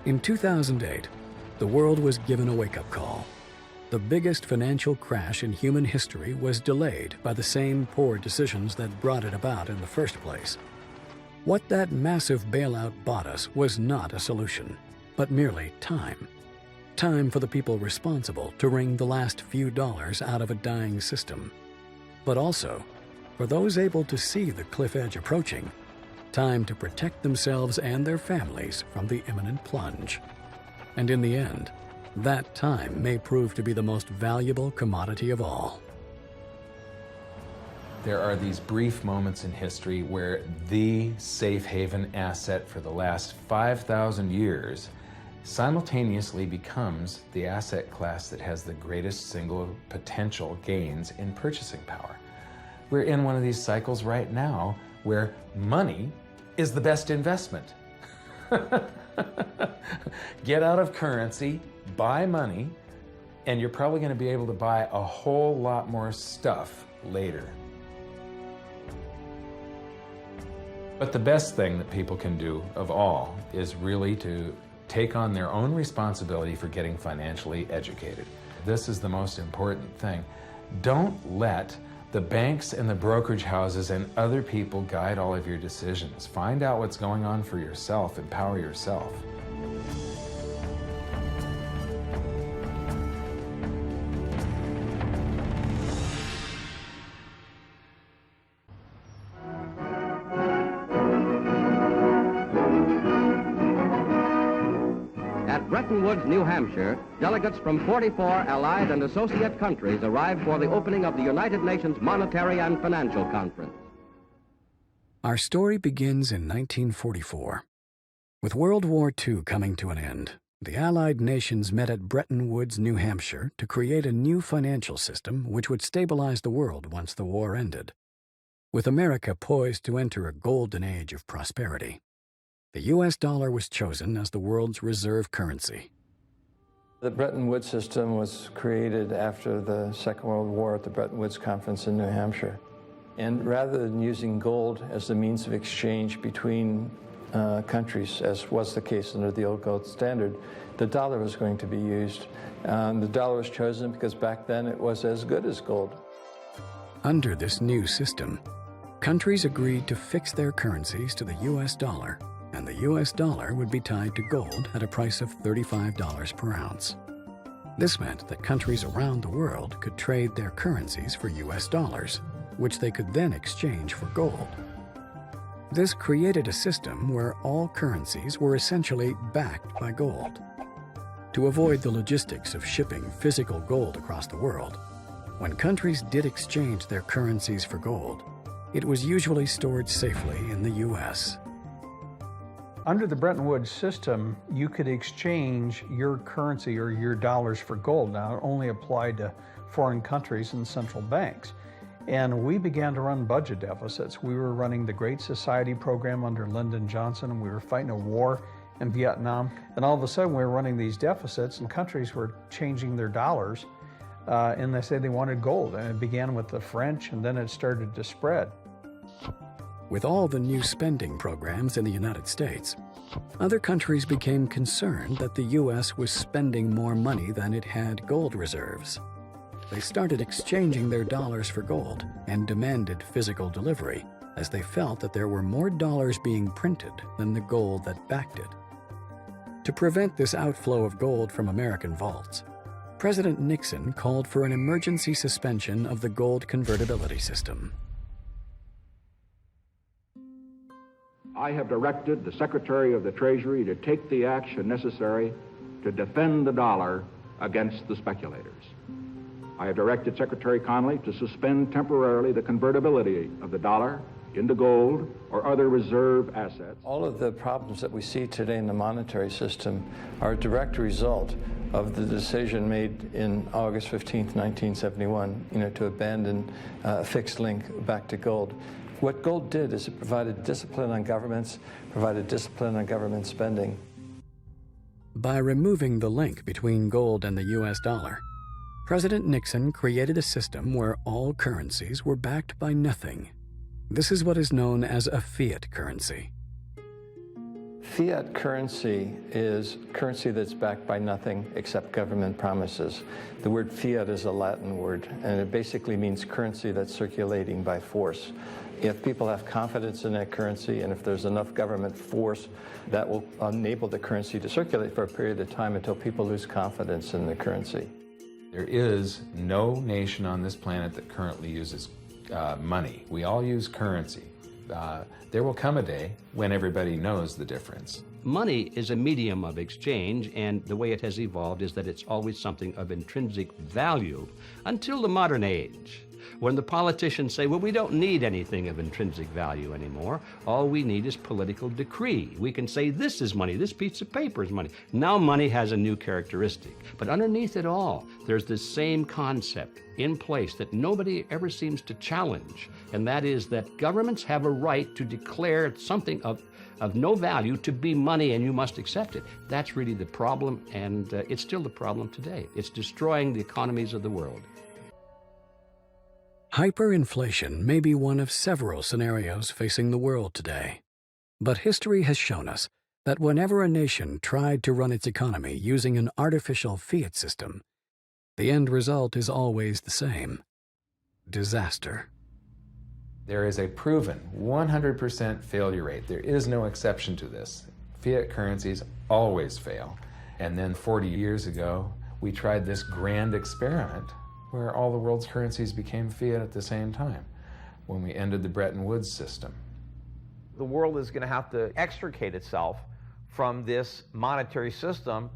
In 2008, the world was given a wake-up call. The biggest financial crash in human history was delayed by the same poor decisions that brought it about in the first place. What that massive bailout bought us was not a solution, but merely time. Time for the people responsible to wring the last few dollars out of a dying system. But also, for those able to see the cliff edge approaching, time to protect themselves and their families from the imminent plunge. And in the end, that time may prove to be the most valuable commodity of all. There are these brief moments in history where the safe haven asset for the last 5,000 years simultaneously becomes the asset class that has the greatest single potential gains in purchasing power. We're in one of these cycles right now where money is the best investment. Get out of currency, buy money, and you're probably going to be able to buy a whole lot more stuff later. But the best thing that people can do of all is really to take on their own responsibility for getting financially educated. This is the most important thing. Don't let the banks and the brokerage houses and other people guide all of your decisions. Find out what's going on for yourself. Empower yourself. At Bretton Woods, New Hampshire, delegates from 44 allied and associate countries arrived for the opening of the United Nations Monetary and Financial Conference. Our story begins in 1944. With World War II coming to an end, the Allied nations met at Bretton Woods, New Hampshire to create a new financial system which would stabilize the world once the war ended. With America poised to enter a golden age of prosperity, the U.S. dollar was chosen as the world's reserve currency. The Bretton Woods system was created after the Second World War at the Bretton Woods Conference in New Hampshire. And rather than using gold as the means of exchange between countries, as was the case under the old gold standard, the dollar was going to be used. The dollar was chosen because back then it was as good as gold. Under this new system, countries agreed to fix their currencies to the U.S. dollar, and the U.S. dollar would be tied to gold at a price of $35 per ounce. This meant that countries around the world could trade their currencies for U.S. dollars, which they could then exchange for gold. This created a system where all currencies were essentially backed by gold. To avoid the logistics of shipping physical gold across the world, when countries did exchange their currencies for gold, it was usually stored safely in the U.S. Under the Bretton Woods system, you could exchange your currency or your dollars for gold. Now, it only applied to foreign countries and central banks. And we began to run budget deficits. We were running the Great Society program under Lyndon Johnson, and we were fighting a war in Vietnam. And all of a sudden, we were running these deficits, and countries were changing their dollars, and they said they wanted gold. And it began with the French, and then it started to spread. With all the new spending programs in the United States, other countries became concerned that the U.S. was spending more money than it had gold reserves. They started exchanging their dollars for gold and demanded physical delivery, as they felt that there were more dollars being printed than the gold that backed it. To prevent this outflow of gold from American vaults, President Nixon called for an emergency suspension of the gold convertibility system. I have directed the Secretary of the Treasury to take the action necessary to defend the dollar against the speculators. I have directed Secretary Connally to suspend temporarily the convertibility of the dollar into gold or other reserve assets. All of the problems that we see today in the monetary system are a direct result of the decision made in August 15th, 1971, to abandon a fixed link back to gold. What gold did is it provided discipline on governments, provided discipline on government spending. By removing the link between gold and the U.S. dollar, President Nixon created a system where all currencies were backed by nothing. This is what is known as a fiat currency. Fiat currency is currency that's backed by nothing except government promises. The word fiat is a Latin word, and it basically means currency that's circulating by force. If people have confidence in that currency, and if there's enough government force, that will enable the currency to circulate for a period of time until people lose confidence in the currency. There is no nation on this planet that currently uses money. We all use currency. There will come a day when everybody knows the difference. Money is a medium of exchange, and the way it has evolved is that it's always something of intrinsic value until the modern age, when the politicians say, well, we don't need anything of intrinsic value anymore. All we need is political decree. We can say this is money, this piece of paper is money. Now money has a new characteristic. But underneath it all, there's this same concept in place that nobody ever seems to challenge, and that is that governments have a right to declare something of no value to be money, and you must accept it. That's really the problem, and it's still the problem today. It's destroying the economies of the world. Hyperinflation may be one of several scenarios facing the world today. But history has shown us that whenever a nation tried to run its economy using an artificial fiat system, the end result is always the same: disaster. There is a proven 100% failure rate. There is no exception to this. Fiat currencies always fail. And then 40 years ago, we tried this grand experiment where all the world's currencies became fiat at the same time, when we ended the Bretton Woods system. The world is going to have to extricate itself from this monetary system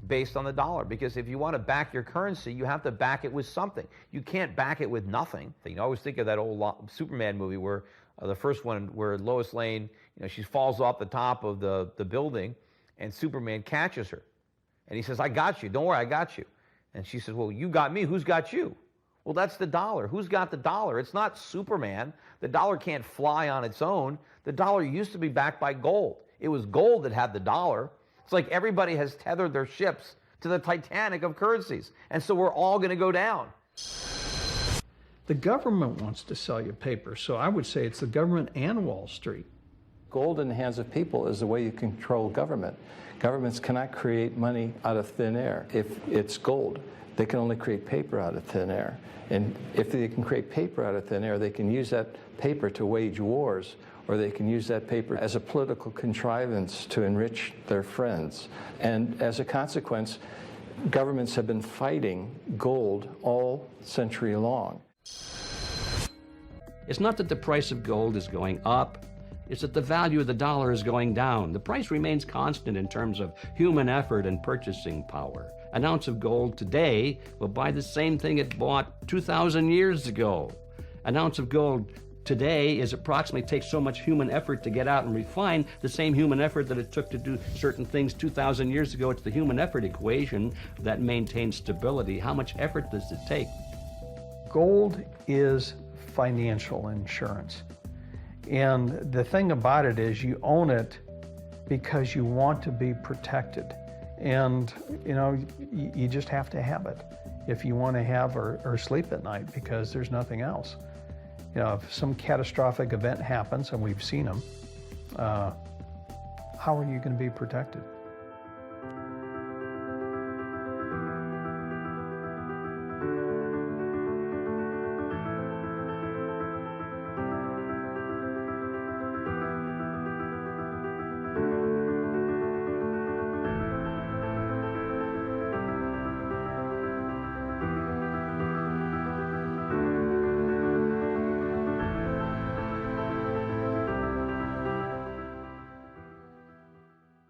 based on the dollar, because if you want to back your currency, you have to back it with something. You can't back it with nothing. You know, I always think of that old Superman movie where the first one where Lois Lane, she falls off the top of the building and Superman catches her. And he says, I got you, don't worry, I got you. And she says, well, you got me, who's got you? Well, that's the dollar. Who's got the dollar? It's not Superman. The dollar can't fly on its own. The dollar used to be backed by gold. It was gold that had the dollar. It's like everybody has tethered their ships to the Titanic of currencies. And so we're all going to go down. The government wants to sell you paper, so I would say it's the government and Wall Street. Gold in the hands of people is the way you control government. Governments cannot create money out of thin air. If it's gold, they can only create paper out of thin air. And if they can create paper out of thin air, they can use that paper to wage wars, or they can use that paper as a political contrivance to enrich their friends. And as a consequence, governments have been fighting gold all century long. It's not that the price of gold is going up. It's that the value of the dollar is going down. The price remains constant in terms of human effort and purchasing power. An ounce of gold today will buy the same thing it bought 2,000 years ago. An ounce of gold today takes so much human effort to get out and refine the same human effort that it took to do certain things 2,000 years ago. It's the human effort equation that maintains stability. How much effort does it take? Gold is financial insurance. And the thing about it is you own it because you want to be protected. And, you just have to have it if you want to have or sleep at night, because there's nothing else. If some catastrophic event happens, and we've seen them, how are you going to be protected?